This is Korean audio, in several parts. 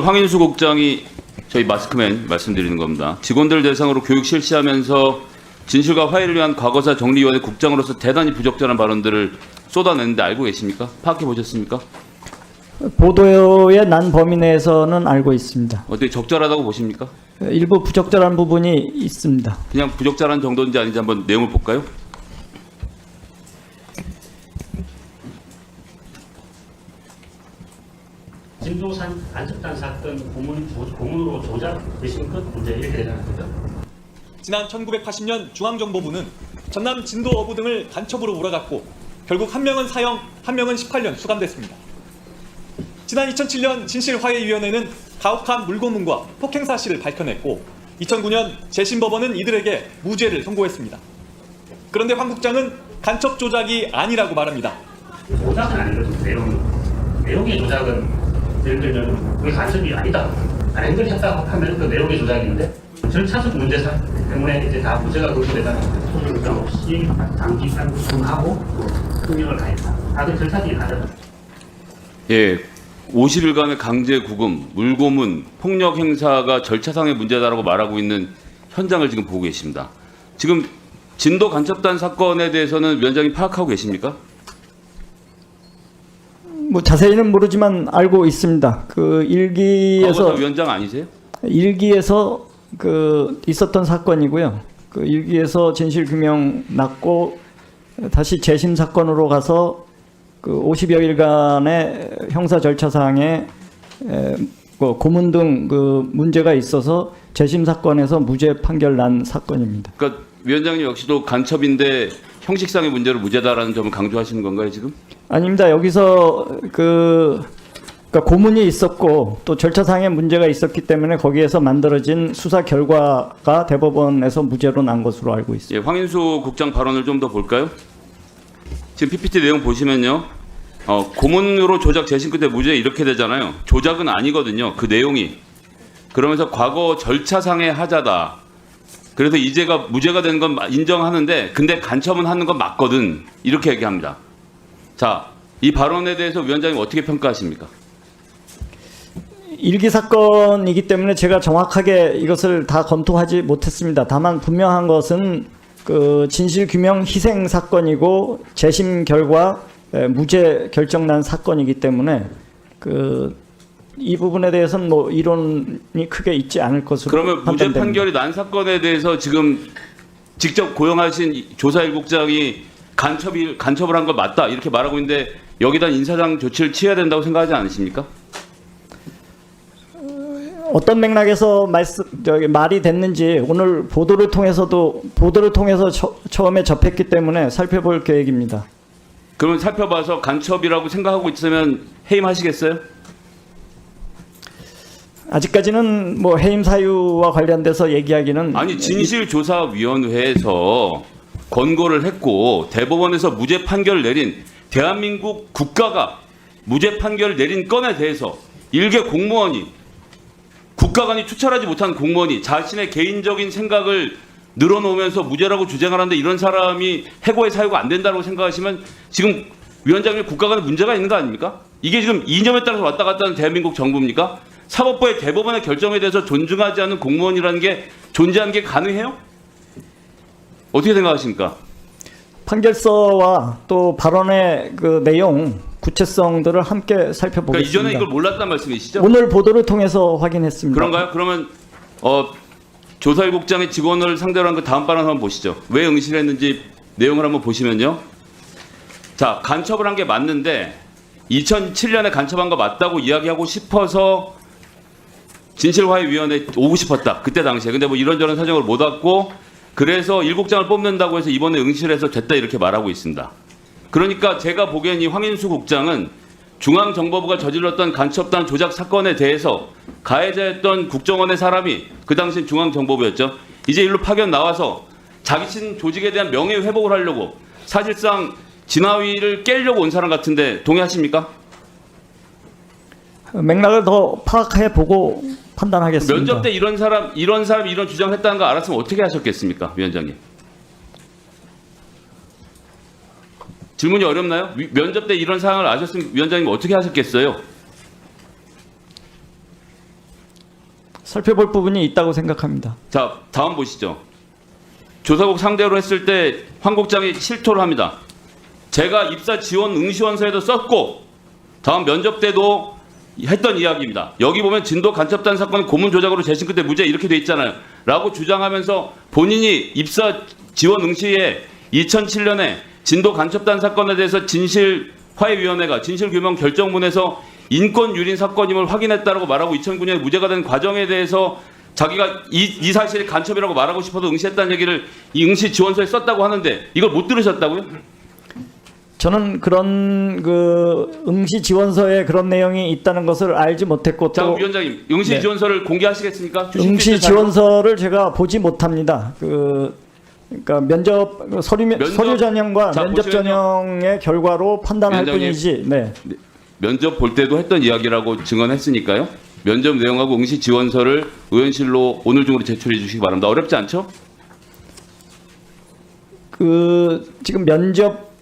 황인수 국장이 저희 마스크맨 말씀드리는 겁니다. 직원들 대상으로 교육 실시하면서 진실과 화해를 위한 과거사 정리위원회 국장으로서 대단히 부적절한 발언들을 쏟아냈는데 알고 계십니까? 파악해 보셨습니까? 보도에 난 범위 내에서는 알고 있습니다. 어떻게 적절하다고 보십니까? 일부 부적절한 부분이 있습니다. 그냥 부적절한 정도인지 아닌지 한번 내용을 볼까요? 진도산 안첩단 사건 고문으로 조작 대신 끝 문제 이렇게 되잖아요. 그죠? 지난 1980년 중앙정보부는 전남 진도 어부 등을 간첩으로 몰아갔고 결국 한 명은 사형, 한 명은 18년 수감됐습니다. 지난 2007년 진실화해위원회는 가혹한 물고문과 폭행 사실을 밝혀냈고 2009년 재심법원은 이들에게 무죄를 선고했습니다. 그런데 황 국장은 간첩 조작이 아니라고 말합니다. 조작은 아니거든요. 내용의 조작은 예를 들면 그게 간첩이 아니다. 아닌걸 했다고 하면 그 내용의 조작인데 절차적 문제 때문에 이제 다 무죄가 거부되다는 소송을 없이 장기간 구금하고 형량을 가했다. 다들 절차적인 하잖아요. 예, 50일간의 강제 구금, 물고문, 폭력 행사가 절차상의 문제다라고 말하고 있는 현장을 지금 보고 계십니다. 지금 진도 간첩단 사건에 대해서는 위원장님 파악하고 계십니까? 뭐 자세히는 모르지만 알고 있습니다. 그 일기에서 위원장 아니세요? 일기에서 그 있었던 사건이고요. 그 일기에서 진실 규명 났고 다시 재심 사건으로 가서 그 50여일간의 형사 절차상에 고문 등 그 문제가 있어서 재심 사건에서 무죄 판결 난 사건입니다. 그러니까 위원장님 역시도 간첩인데 형식상의 문제로 무죄다라는 점을 강조하시는 건가요 지금? 아닙니다. 여기서 그러니까 고문이 있었고 또 절차상의 문제가 있었기 때문에 거기에서 만들어진 수사 결과가 대법원에서 무죄로 난 것으로 알고 있습니다. 예, 황인수 국장 발언을 좀 더 볼까요? 지금 PPT 내용 보시면요. 고문으로 조작 재심 끝에 무죄 이렇게 되잖아요. 조작은 아니거든요. 그 내용이. 그러면서 과거 절차상의 하자다. 그래서 이제가 무죄가 된 건 인정하는데 근데 간첩은 하는 건 맞거든. 이렇게 얘기합니다. 자, 이 발언에 대해서 위원장님 어떻게 평가하십니까? 일기 사건이기 때문에 제가 정확하게 이것을 다 검토하지 못했습니다. 다만 분명한 것은 그 진실 규명 희생 사건이고 재심 결과 무죄 결정난 사건이기 때문에 이 부분에 대해서는 뭐 이론이 크게 있지 않을 것으로 그러면 무죄 판단됩니다. 판결이 난 사건에 대해서 지금 직접 고용하신 조사 1국장이 간첩을 한 건 맞다 이렇게 말하고 있는데 여기다 인사상 조치를 취해야 된다고 생각하지 않으십니까? 어떤 맥락에서 말이 됐는지 오늘 보도를 통해서 처음에 접했기 때문에 살펴볼 계획입니다. 그러면 살펴봐서 간첩이라고 생각하고 있으면 해임하시겠어요? 아직까지는 뭐 해임 사유와 관련돼서 얘기하기는 아니 진실조사위원회에서 권고를 했고 대법원에서 무죄 판결을 내린 대한민국 국가가 무죄 판결을 내린 건에 대해서 일개 공무원이 국가관이 추천하지 못한 공무원이 자신의 개인적인 생각을 늘어놓으면서 무죄라고 주장을 하는데 이런 사람이 해고의 사유가 안 된다고 생각하시면 지금 위원장님 국가관에 문제가 있는 거 아닙니까? 이게 지금 이념에 따라서 왔다 갔다 하는 대한민국 정부입니까? 사법부의 대법원의 결정에 대해서 존중하지 않는 공무원이라는 게 존재하는 게 가능해요? 어떻게 생각하십니까? 판결서와 또 발언의 그 내용 구체성들을 함께 살펴보겠습니다. 그러니까 이전에 이걸 몰랐단 말씀이시죠? 오늘 보도를 통해서 확인했습니다. 그런가요? 그러면 조사 1국장의 직원을 상대로 한 그 다음 발언 한번 보시죠. 왜 응실했는지 내용을 한번 보시면요. 자, 간첩을 한 게 맞는데 2007년에 간첩한 거 맞다고 이야기하고 싶어서 진실화해위원회에 오고 싶었다. 그때 당시에. 근데 뭐 이런저런 사정을 못 왔고 그래서 1국장을 뽑는다고 해서 이번에 응실해서 됐다 이렇게 말하고 있습니다. 그러니까 제가 보기엔 이 황인수 국장은 중앙정보부가 저질렀던 간첩단 조작 사건에 대해서 가해자였던 국정원의 사람이 그 당시엔 중앙정보부였죠. 이제 일로 파견 나와서 자기 친 조직에 대한 명예회복을 하려고 사실상 진화위를 깨려고 온 사람 같은데 동의하십니까? 맥락을 더 파악해보고 판단하겠습니다. 면접 때 이런 사람이 이런 주장을 했다는 거 알았으면 어떻게 하셨겠습니까, 위원장님? 질문이 어렵나요? 면접 때 이런 상황을 아셨으면 위원장님 어떻게 하셨겠어요? 살펴볼 부분이 있다고 생각합니다. 자, 다음 보시죠. 조사국 상대로 했을 때 황 국장이 실토를 합니다. 제가 입사 지원 응시원서에도 썼고 다음 면접 때도 했던 이야기입니다. 여기 보면 진도 간첩단 사건 고문 조작으로 재심 끝에 무죄 이렇게 돼 있잖아요. 라고 주장하면서 본인이 입사 지원 응시에 2007년에 진도 간첩단 사건에 대해서 진실화해위원회가 진실규명 결정문에서 인권 유린 사건임을 확인했다라고 말하고 2009년에 무죄가 된 과정에 대해서 자기가 이 사실이 간첩이라고 말하고 싶어서 응시했다는 얘기를 이 응시 지원서에 썼다고 하는데 이걸 못 들으셨다고요? 저는 그런 그 응시 지원서에 그런 내용이 있다는 것을 알지 못했고 자, 또 위원장님, 응시 네. 지원서를 공개하시겠습니까? 주식 응시 퀴즈 자료? 지원서를 제가 보지 못합니다. 그러니까 서류 전형과 자, 면접 보시면요. 전형의 결과로 판단할 위원장님. 뿐이지. 네. 면접 볼 때도 했던 이야기라고 증언했으니까요. 면접 내용하고 응시 지원서를 의원실로 오늘 중으로 제출해 주시기 바랍니다. 어렵지 않죠? 지금 면접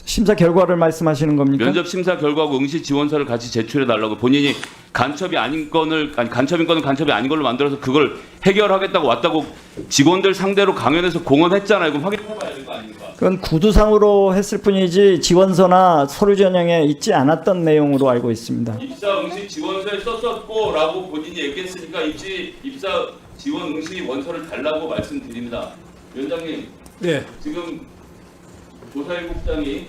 심사 결과를 말씀하시는 겁니까? 면접 심사 결과하고 응시 지원서를 같이 제출해 달라고 본인이 간첩인 거는 간첩이 아닌 걸로 만들어서 그걸 해결하겠다고 왔다고 직원들 상대로 강연에서 공언했잖아요. 그럼 확인해봐야 될 거 아닙니까? 그건 구두상으로 했을 뿐이지 지원서나 서류 전형에 있지 않았던 내용으로 알고 있습니다. 입사 응시 지원서에 썼었고라고 본인이 얘기했으니까 입사 지원 응시 원서를 달라고 말씀드립니다. 위원장님, 네. 지금 조사일국장이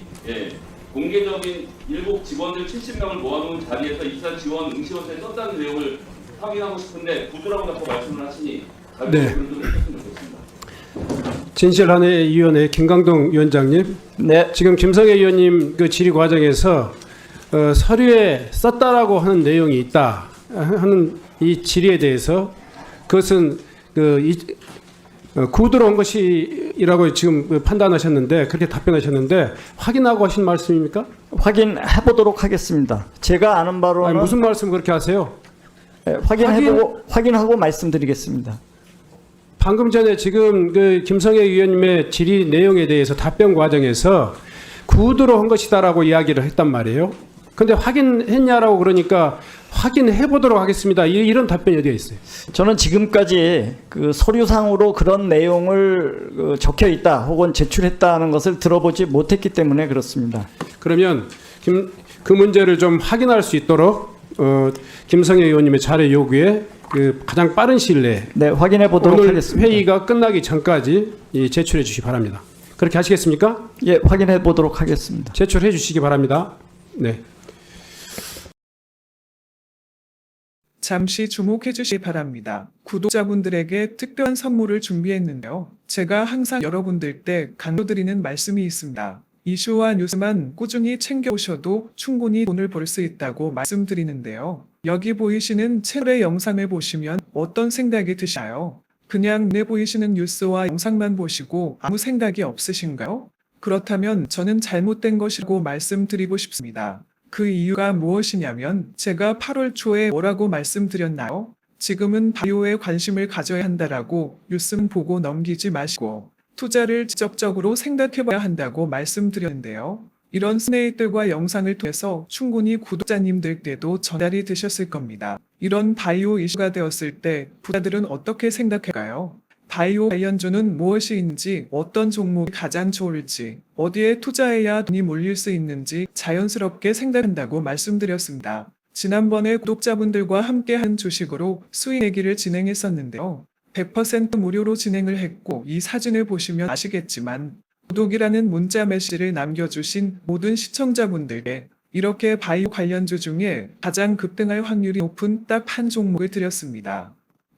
공개적인 일곱 직원들 70명을 모아놓은 자리에서 입사 지원 응시원서에 썼다는 내용을 확인하고 싶은데 구두라고 자꾸 말씀을 하시니 네. 좀 해주셨으면 좋겠습니다. 진실한해위원회 김강동 위원장님, 네. 지금 김성애 의원님 그 질의 과정에서 서류에 썼다라고 하는 내용이 있다 하는 이 질의에 대해서 그것은 구두로 온 것이라고 지금 판단하셨는데 그렇게 답변하셨는데 확인하고 하신 말씀입니까? 확인해 보도록 하겠습니다. 제가 아는 바로는 아니, 무슨 말씀 그렇게 하세요? 확인하고 말씀드리겠습니다. 방금 전에 지금 그 김성애 의원님의 질의 내용에 대해서 답변 과정에서 구두로 한 것이다라고 이야기를 했단 말이에요. 근데 확인했냐라고 그러니까 확인해 보도록 하겠습니다. 이런 답변이 어디에 있어요? 저는 지금까지 그 서류상으로 그런 내용을 적혀 있다 혹은 제출했다는 것을 들어보지 못했기 때문에 그렇습니다. 그러면 그 문제를 좀 확인할 수 있도록 김성애 의원님의 자료 요구에 그 가장 빠른 시일 내에 네, 확인해 보도록 오늘 하겠습니다. 회의가 끝나기 전까지 제출해 주시기 바랍니다. 그렇게 하시겠습니까? 예, 확인해 보도록 하겠습니다. 제출해 주시기 바랍니다. 네. 잠시 주목해 주시기 바랍니다. 구독자분들에게 특별한 선물을 준비했는데요. 제가 항상 여러분들 때 강조드리는 말씀이 있습니다. 이슈와 뉴스만 꾸준히 챙겨오셔도 충분히 돈을 벌 수 있다고 말씀드리는데요. 여기 보이시는 채널의 영상을 보시면 어떤 생각이 드시나요? 그냥 눈에 보이시는 뉴스와 영상만 보시고 아무 생각이 없으신가요? 그렇다면 저는 잘못된 것이라고 말씀드리고 싶습니다. 그 이유가 무엇이냐면 제가 8월 초에 뭐라고 말씀드렸나요? 지금은 바이오에 관심을 가져야 한다라고 뉴스만 보고 넘기지 마시고 투자를 지적적으로 생각해봐야 한다고 말씀드렸는데요. 이런 스네이들과 영상을 통해서 충분히 구독자님들께도 전달이 되셨을 겁니다. 이런 바이오 이슈가 되었을 때 부자들은 어떻게 생각할까요? 바이오 관련주는 무엇인지, 어떤 종목이 가장 좋을지, 어디에 투자해야 돈이 몰릴 수 있는지 자연스럽게 생각한다고 말씀드렸습니다. 지난번에 구독자분들과 함께한 주식으로 수익 내기를 진행했었는데요. 100% 무료로 진행을 했고 이 사진을 보시면 아시겠지만 구독이라는 문자 메시지를 남겨주신 모든 시청자분들께 이렇게 바이오 관련주 중에 가장 급등할 확률이 높은 딱 한 종목을 드렸습니다.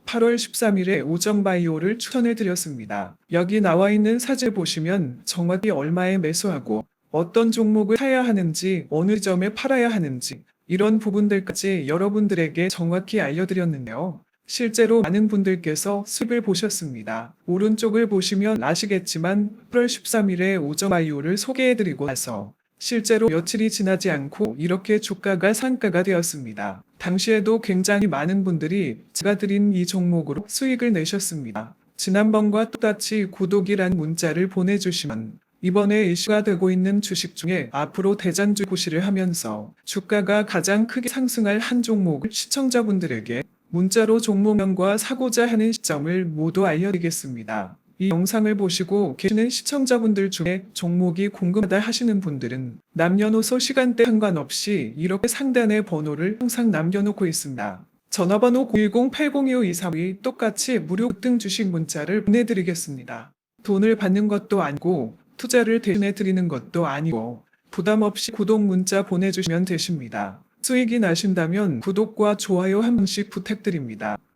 8월 13일에 오정바이오를 추천해 드렸습니다. 여기 나와 있는 사진을 보시면 정확히 얼마에 매수하고 어떤 종목을 사야 하는지 어느 점에 팔아야 하는지 이런 부분들까지 여러분들에게 정확히 알려드렸는데요. 실제로 많은 분들께서 수익을 보셨습니다. 오른쪽을 보시면 아시겠지만 8월 13일에 오정바이오를 소개해드리고 나서 실제로 며칠이 지나지 않고 이렇게 주가가 상가가 되었습니다. 당시에도 굉장히 많은 분들이 제가 드린 이 종목으로 수익을 내셨습니다. 지난번과 똑같이 구독이란 문자를 보내주시면 이번에 이슈가 되고 있는 주식 중에 앞으로 대장주 고시를 하면서 주가가 가장 크게 상승할 한 종목을 시청자분들에게 문자로 종목명과 사고자 하는 시점을 모두 알려드리겠습니다. 이 영상을 보시고 계시는 시청자분들 중에 종목이 궁금하다 하시는 분들은 남녀노소 시간대 상관없이 이렇게 상단에 번호를 항상 남겨놓고 있습니다. 전화번호 010-802-5232 똑같이 무료 급등 주식 문자를 보내드리겠습니다. 돈을 받는 것도 아니고 투자를 대신해 드리는 것도 아니고 부담 없이 구독 문자 보내주시면 되십니다. 수익이 나신다면 구독과 좋아요 한 번씩 부탁드립니다.